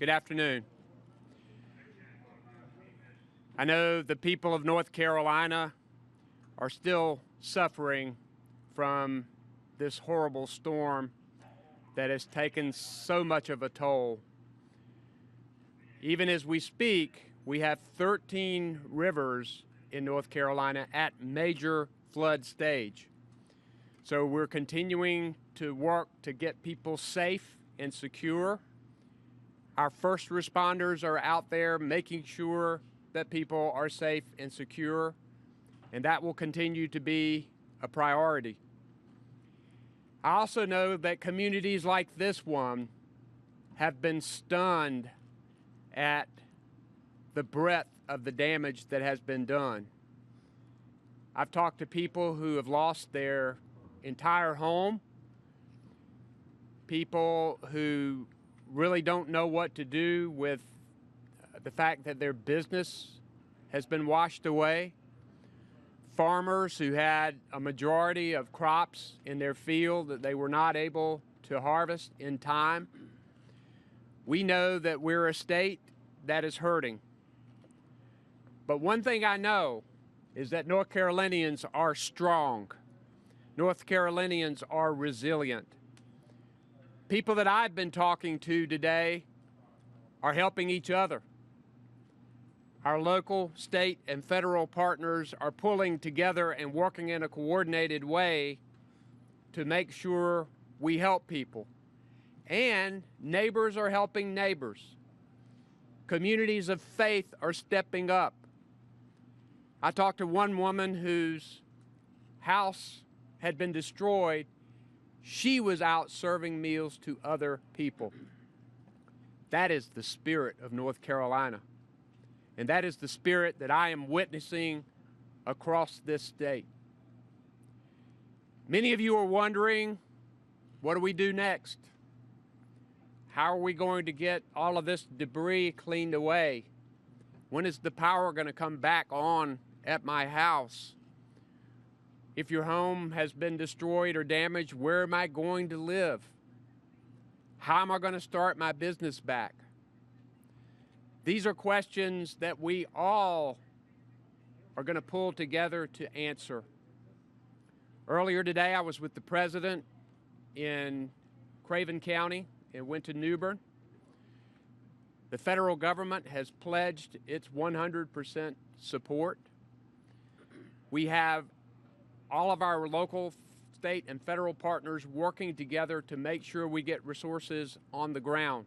Good afternoon. I know the people of North Carolina are still suffering from this horrible storm that has taken so much of a toll. Even as we speak, we have 13 rivers in North Carolina at major flood stage. So we're continuing to work to get people safe and secure. Our first responders are out there making sure that people are safe and secure, and that will continue to be a priority. I also know that communities like this one have been stunned at the breadth of the damage that has been done. I've talked to people who have lost their entire home, people who really don't know what to do with the fact that their business has been washed away, farmers who had a majority of crops in their field that they were not able to harvest in time. We know that we're a state that is hurting. But one thing I know is that North Carolinians are strong. North Carolinians are resilient. People that I've been talking to today are helping each other. Our local, state, and federal partners are pulling together and working in a coordinated way to make sure we help people. And neighbors are helping neighbors. Communities of faith are stepping up. I talked to one woman whose house had been destroyed. She was out serving meals to other people. That is the spirit of North Carolina. And that is the spirit that I am witnessing across this state. Many of you are wondering, what do we do next? How are we going to get all of this debris cleaned away? When is the power going to come back on at my house? If your home has been destroyed or damaged, where am I going to live? How am I going to start my business back? These are questions that we all are going to pull together to answer. Earlier today, I was with the president in Craven County and went to New Bern. The federal government has pledged its 100% support. We have all of our local, state, and federal partners working together to make sure we get resources on the ground.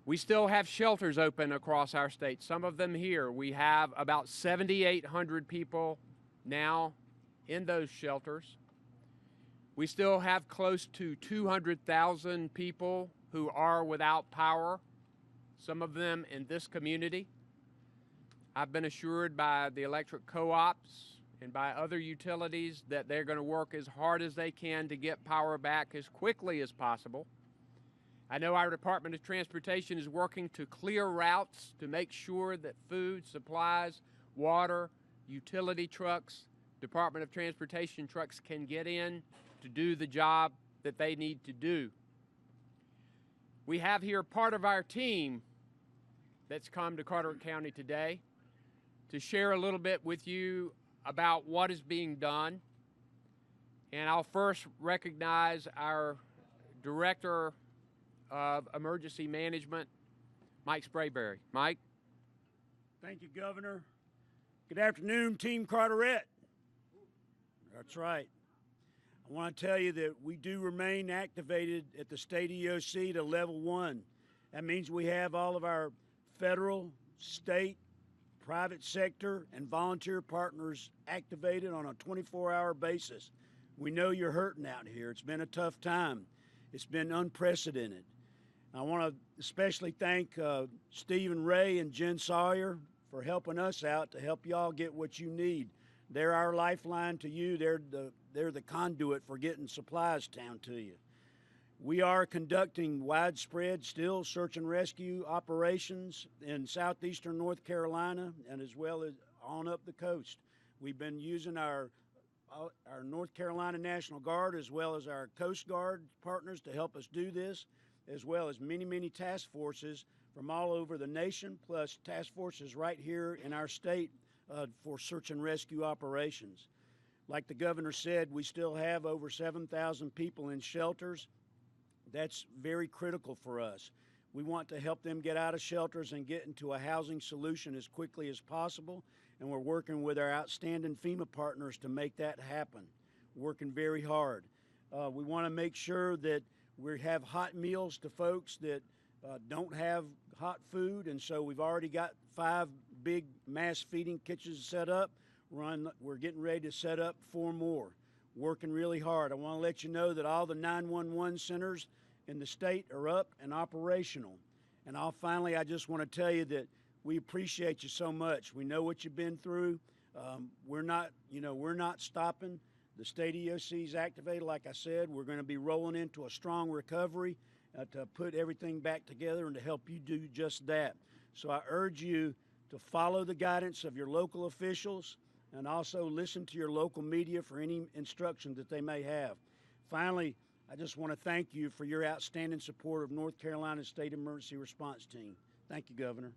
We still have shelters open across our state, some of them here. We have about 7,800 people now in those shelters. We still have close to 200,000 people who are without power, some of them in this community. I've been assured by the electric co-ops and by other utilities that they're going to work as hard as they can to get power back as quickly as possible. I know our Department of Transportation is working to clear routes to make sure that food, supplies, water, utility trucks, Department of Transportation trucks can get in to do the job that they need to do. We have here part of our team that's come to Carteret County today to share a little bit with you about what is being done. And I'll first recognize our Director of Emergency Management, Mike Sprayberry. Mike? Thank you, Governor. Good afternoon, Team Carteret. That's right. I want to tell you that we do remain activated at the state EOC to level 1. That means we have all of our federal, state, private sector, and volunteer partners activated on a 24-hour basis. We know you're hurting out here. It's been a tough time. It's been unprecedented. I want to especially thank Stephen Ray and Jen Sawyer for helping us out to help y'all get what you need. They're our lifeline to you. They're the conduit for getting supplies down to you. We are conducting widespread still search and rescue operations in southeastern North Carolina and as well as on up the coast. We've been using our North Carolina National Guard as well as our Coast Guard partners to help us do this. as well as many task forces from all over the nation, plus task forces right here in our state for search and rescue operations. Like the governor said, we still have over 7,000 people in shelters. That's very critical for us. We want to help them get out of shelters and get into a housing solution as quickly as possible, and we're working with our outstanding FEMA partners to make that happen. Working very hard. We want to make sure that we have hot meals to folks that don't have hot food, and so we've already got 5 big mass feeding kitchens set up. We're getting ready to set up 4 more. Working really hard. I want to let you know that all the 911 centers in the state are up and operational. And I just want to tell you that we appreciate you so much. We know what you've been through. We're not stopping. The state EOC is activated, like I said. We're going to be rolling into a strong recovery to put everything back together and to help you do just that. So I urge you to follow the guidance of your local officials and also listen to your local media for any instruction that they may have. Finally, I just want to thank you for your outstanding support of North Carolina State Emergency Response Team. Thank you, Governor.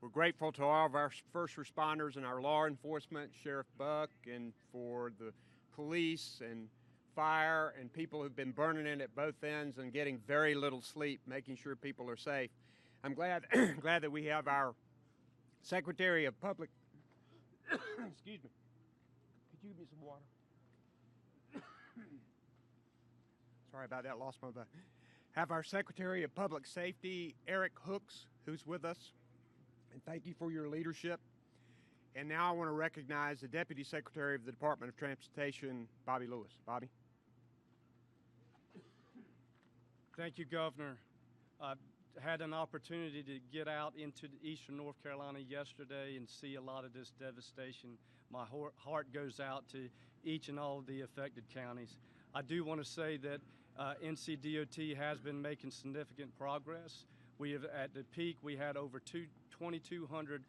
We're grateful to all of our first responders and our law enforcement, Sheriff Buck, and for the police and fire and people who've been burning in at both ends and getting very little sleep, making sure people are safe. I'm glad glad that we have our Secretary of Public excuse me. Could you give me some water? Sorry about that, lost my breath. Have our Secretary of Public Safety, Eric Hooks, who's with us. And thank you for your leadership. And now I want to recognize the Deputy Secretary of the Department of Transportation, Bobby Lewis. Bobby. Thank you, Governor. I had an opportunity to get out into eastern North Carolina yesterday and see a lot of this devastation. My heart goes out to each and all of the affected counties. I do want to say that NCDOT has been making significant progress. We have, at the peak, we had over 2,200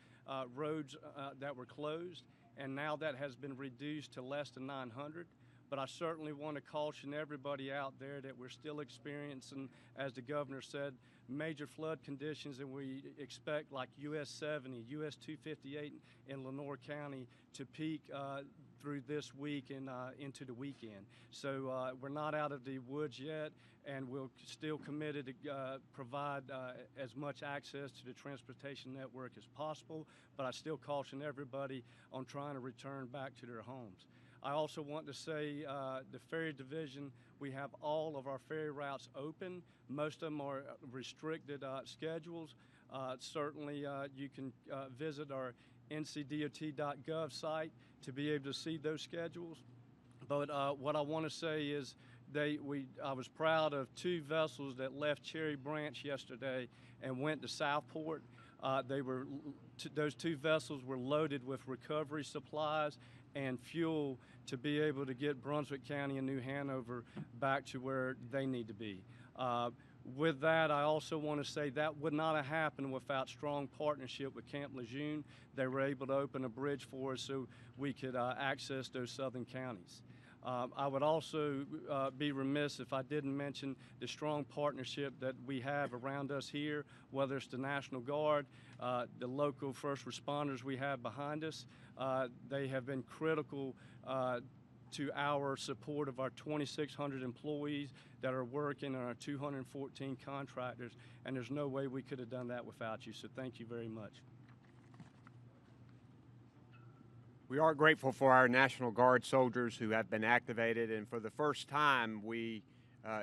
roads that were closed, and now that has been reduced to less than 900. But I certainly want to caution everybody out there that we're still experiencing, as the governor said, major flood conditions, and we expect like US 70, US 258 in Lenoir County to peak through this week and into the weekend. So we're not out of the woods yet, and we're still committed to provide as much access to the transportation network as possible, but I still caution everybody on trying to return back to their homes. I also want to say the ferry division, we have all of our ferry routes open. Most of them are restricted schedules. Certainly you can visit our ncdot.gov site to be able to see those schedules. But what I want to say is I was proud of 2 vessels that left Cherry Branch yesterday and went to Southport. Those 2 vessels were loaded with recovery supplies and fuel to be able to get Brunswick County and New Hanover back to where they need to be. With that, I also want to say that would not have happened without strong partnership with Camp Lejeune. They were able to open a bridge for us so we could access those southern counties. I would also be remiss if I didn't mention the strong partnership that we have around us here, whether it's the National Guard, the local first responders we have behind us. They have been critical to our support of our 2,600 employees that are working and our 214 contractors, and there's no way we could have done that without you, so thank you very much. We are grateful for our National Guard soldiers who have been activated, and for the first time we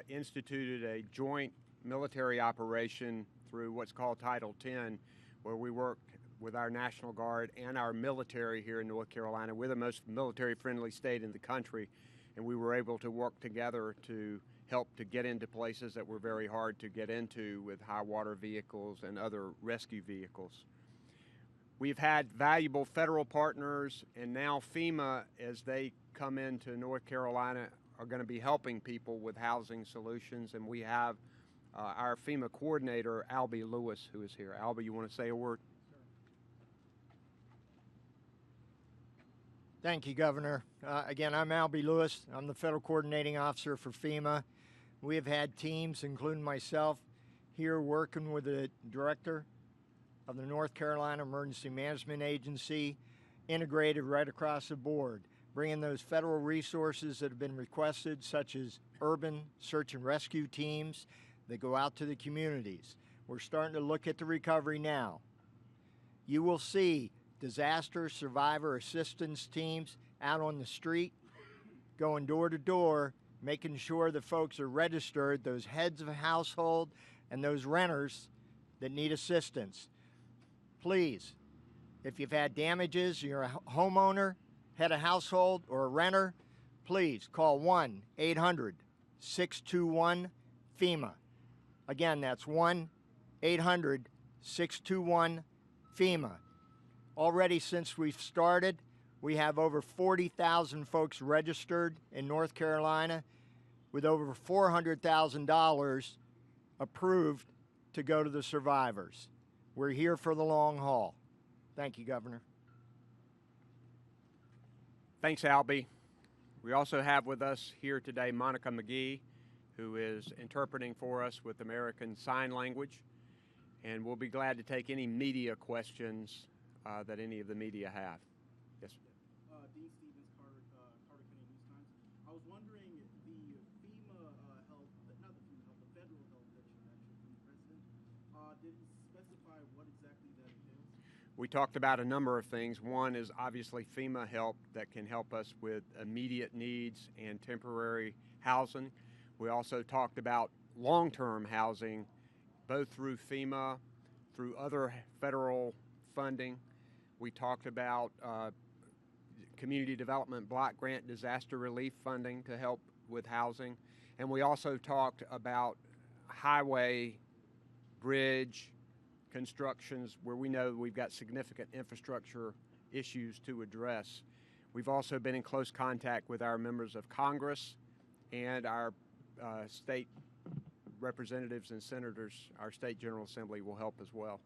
instituted a joint military operation through what's called Title 10, where we work with our National Guard and our military here in North Carolina. We're the most military-friendly state in the country, and we were able to work together to help to get into places that were very hard to get into with high water vehicles and other rescue vehicles. We've had valuable federal partners, and now FEMA, as they come into North Carolina, are going to be helping people with housing solutions, and we have our FEMA coordinator, Albie Lewis, who is here. Albie, you want to say a word? Thank you, Governor. Again, I'm Albie Lewis. I'm the Federal Coordinating Officer for FEMA. We have had teams, including myself, here working with the director of the North Carolina Emergency Management Agency, integrated right across the board, bringing those federal resources that have been requested, such as urban search and rescue teams that go out to the communities. We're starting to look at the recovery now. You will see disaster survivor assistance teams out on the street, going door to door, making sure that folks are registered, those heads of household and those renters that need assistance. Please, if you've had damages, you're a homeowner, head of household, or a renter, please call 1-800-621-FEMA. Again, that's 1-800-621-FEMA. Already since we've started, we have over 40,000 folks registered in North Carolina with over $400,000 approved to go to the survivors. We're here for the long haul. Thank you, Governor. Thanks, Albie. We also have with us here today Monica McGee, who is interpreting for us with American Sign Language, and we'll be glad to take any media questions that any of the media have. Yes. Dean Stevens, Carter County News Times. I was wondering, the FEMA help, not the FEMA help, the federal help that you mentioned from the president, did he specify what exactly that entails? We talked about a number of things. One is obviously FEMA help that can help us with immediate needs and temporary housing. We also talked about long-term housing, both through FEMA, through other federal funding. We talked about community development block grant disaster relief funding to help with housing. And we also talked about highway, bridge constructions where we know we've got significant infrastructure issues to address. We've also been in close contact with our members of Congress and our state representatives and senators. Our state General Assembly will help as well.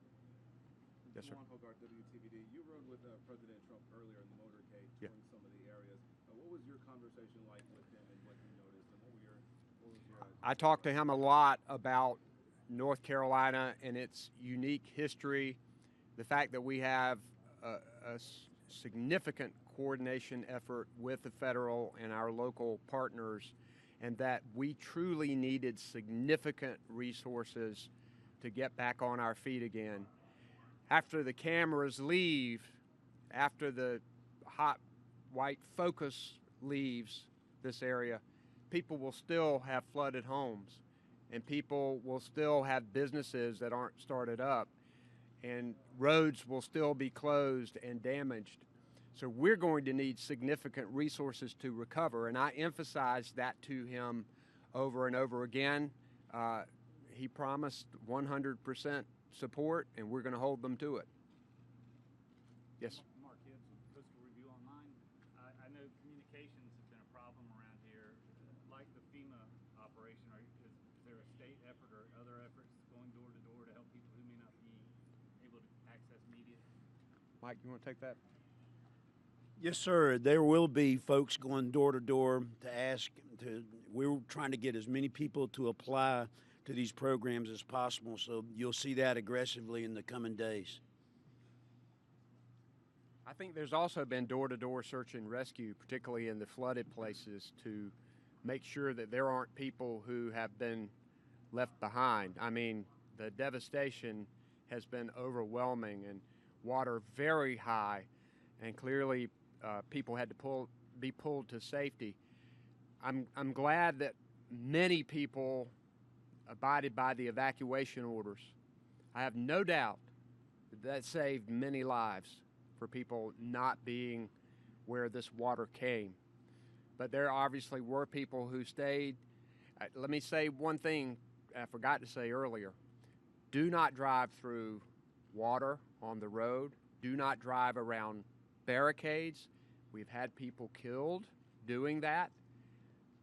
Yes, sir. Juan Hogarth, WTVD. You rode with President Trump earlier in the motorcade, touring some of the areas. What was your conversation like with him and what you noticed? And what was your I talked to him a lot about North Carolina and its unique history, the fact that we have a significant coordination effort with the federal and our local partners, and that we truly needed significant resources to get back on our feet again. After the cameras leave, after the hot white focus leaves this area, people will still have flooded homes, and people will still have businesses that aren't started up, and roads will still be closed and damaged. So we're going to need significant resources to recover, and I emphasized that to him over and over again. He promised 100% support, and we're going to hold them to it. Yes. Mark Hibbs with Coastal Review Online. I know communications have been a problem around here. Like the FEMA operation, is there a state effort or other efforts going door to door to help people who may not be able to access media? Mike, you want to take that? Yes, sir. There will be folks going door to door to ask. We're trying to get as many people to apply to these programs as possible, so you'll see that aggressively in the coming days. I think there's also been door-to-door search and rescue, particularly in the flooded places, to make sure that there aren't people who have been left behind. I mean, the devastation has been overwhelming, and water very high, and clearly people had to be pulled to safety. I'm glad that many people abided by the evacuation orders. I have no doubt that saved many lives for people not being where this water came. But there obviously were people who stayed. Let me say one thing I forgot to say earlier. Do not drive through water on the road. Do not drive around barricades. We've had people killed doing that.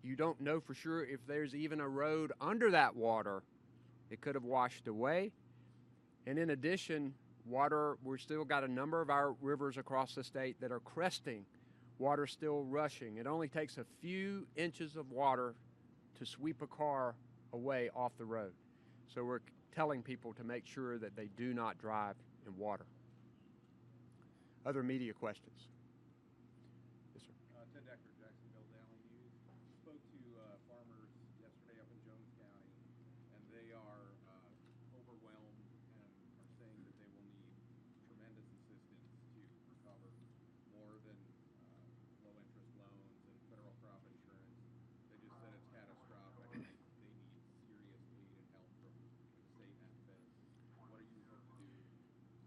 You don't know for sure if there's even a road under that water. It could have washed away. And in addition, we've still got a number of our rivers across the state that are cresting. Water still rushing. It only takes a few inches of water to sweep a car away off the road. So we're telling people to make sure that they do not drive in water. Other media questions? Yes, sir. Ted Decker, Jacksonville Daily News. Spoke to farmers yesterday up in Jones County, and they are overwhelmed and are saying that they will need tremendous assistance to recover more than low-interest loans and federal crop insurance. They just said it's catastrophic, and they need serious aid and help from the state and feds. What are you hope to do?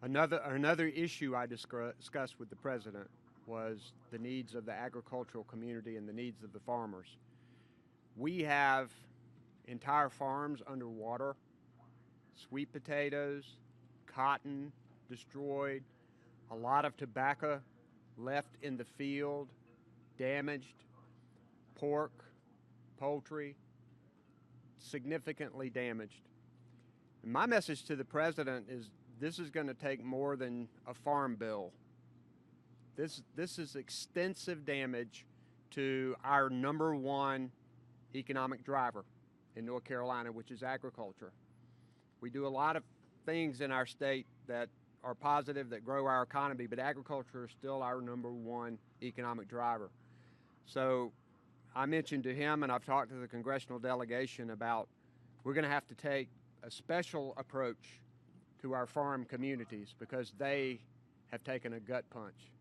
Another issue I discussed with the president was the needs of the agricultural community and the needs of the farmers. We have entire farms underwater, sweet potatoes, cotton destroyed, a lot of tobacco left in the field, damaged, pork, poultry, significantly damaged. And my message to the president is this is going to take more than a farm bill. This is extensive damage to our number one economic driver in North Carolina, which is agriculture. We do a lot of things in our state that are positive, that grow our economy, but agriculture is still our number one economic driver. So I mentioned to him, and I've talked to the congressional delegation about we're going to have to take a special approach to our farm communities because they have taken a gut punch.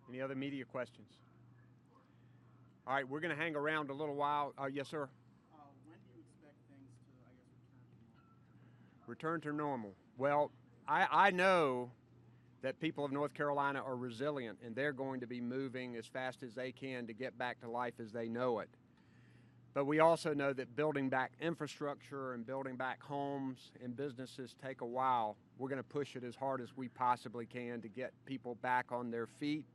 Any other media questions? All right, we're going to hang around a little while. Yes, sir. When do you expect things to, I guess, Return to normal. Well, I know that people of North Carolina are resilient, and they're going to be moving as fast as they can to get back to life as they know it. But we also know that building back infrastructure and building back homes and businesses take a while. We're going to push it as hard as we possibly can to get people back on their feet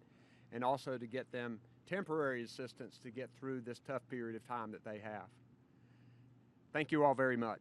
and also to get them temporary assistance to get through this tough period of time that they have. Thank you all very much.